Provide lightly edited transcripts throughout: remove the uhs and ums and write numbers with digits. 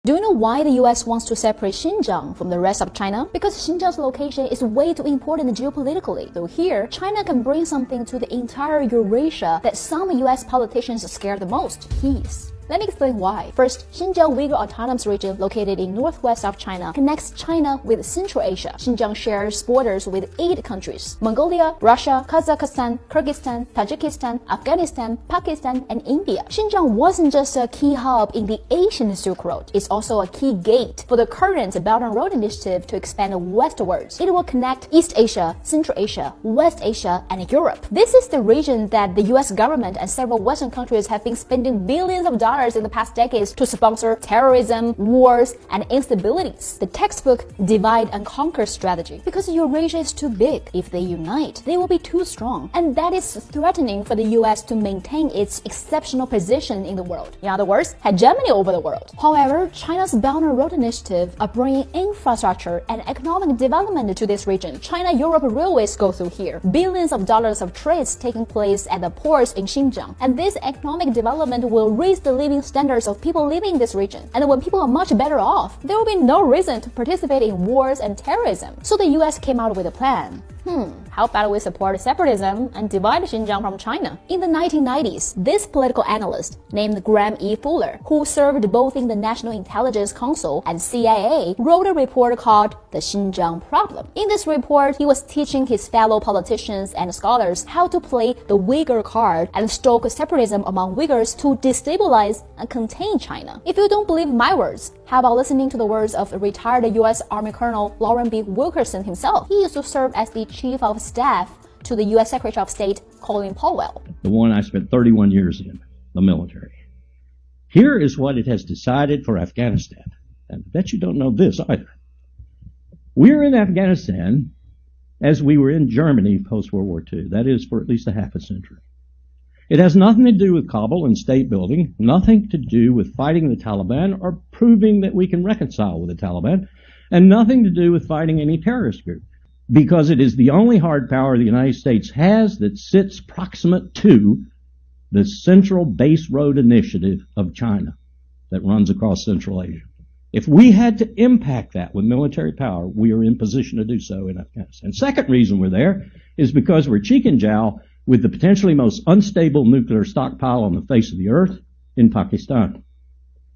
Do you know why the US wants to separate Xinjiang from the rest of China? Because Xinjiang's location is way too important geopolitically. So here, China can bring something to the entire Eurasia that some US politicians scare the most: peace. Let me explain why. First, Xinjiang Uyghur Autonomous Region, located in northwest of China, connects China with Central Asia. Xinjiang shares borders with 8 countries: Mongolia, Russia, Kazakhstan, Kyrgyzstan, Tajikistan, Afghanistan, Pakistan, and India. Xinjiang wasn't just a key hub in the Asian Silk Road, it's also a key gate for the current Belt and Road Initiative to expand westwards. It will connect East Asia, Central Asia, West Asia, and Europe. This is the region that the US government and several Western countries have been spending billions of dollars in the past decades to sponsor terrorism, wars, and instabilities. The textbook divide and conquer strategy. Because Eurasia is too big. If they unite, they will be too strong. And that is threatening for the US to maintain its exceptional position in the world. In other words, hegemony over the world. However, China's Belt and Road Initiative are bringing infrastructure and economic development to this region. China-Europe railways go through here. Billions of dollars of trades taking place at the ports in Xinjiang. And this economic development will raise the living standards of people living in this region. And when people are much better off, there will be no reason to participate in wars and terrorism. So the US came out with a plan. How about we support separatism and divide Xinjiang from China? In the 1990s, this political analyst named Graham E. Fuller, who served both in the National Intelligence Council and CIA, wrote a report called The Xinjiang Problem. In this report, he was teaching his fellow politicians and scholars how to play the Uyghur card and stoke separatism among Uyghurs to destabilize and contain China. If you don't believe my words, how about listening to the words of retired US Army Colonel Lauren B. Wilkerson himself? He used to serve as the Chief of Staff to the U.S. Secretary of State Colin Powell. The one I spent 31 years in, the military. Here is what it has decided for Afghanistan. And I bet you don't know this either. We're in Afghanistan as we were in Germany post-World War II. That is, for at least a half a century. It has nothing to do with Kabul and state building, nothing to do with fighting the Taliban or proving that we can reconcile with the Taliban, and nothing to do with fighting any terrorist group. Because it is the only hard power the United States has that sits proximate to the Central Base Road Initiative of China that runs across Central Asia. If we had to impact that with military power, we are in position to do so in Afghanistan. Second reason we're there is because we're cheek and jowl with the potentially most unstable nuclear stockpile on the face of the earth in Pakistan.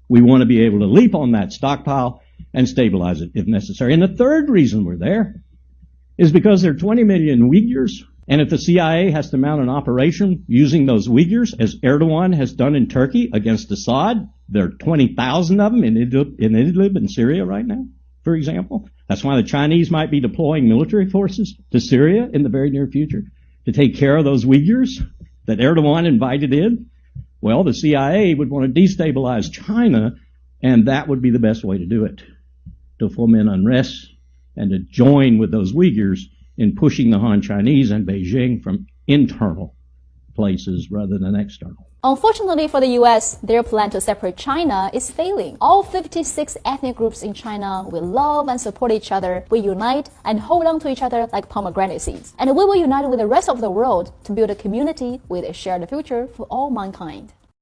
We want to be able to leap on that stockpile and stabilize it if necessary. And the third reason we're there is because there are 20 million Uyghurs, and if the CIA has to mount an operation using those Uyghurs, as Erdogan has done in Turkey against Assad, there are 20,000 of them in Idlib in Syria right now, for example. That's why the Chinese might be deploying military forces to Syria in the very near future to take care of those Uyghurs that Erdogan invited in. Well, the CIA would want to destabilize China, and that would be the best way to do it, to foment unrest and to join with those Uyghurs in pushing the Han Chinese and Beijing from internal places rather than external. Unfortunately for the US, their plan to separate China is failing. All 56 ethnic groups in China will love and support each other, will unite and hold on to each other like pomegranate seeds. And we will unite with the rest of the world to build a community with a shared future for all mankind.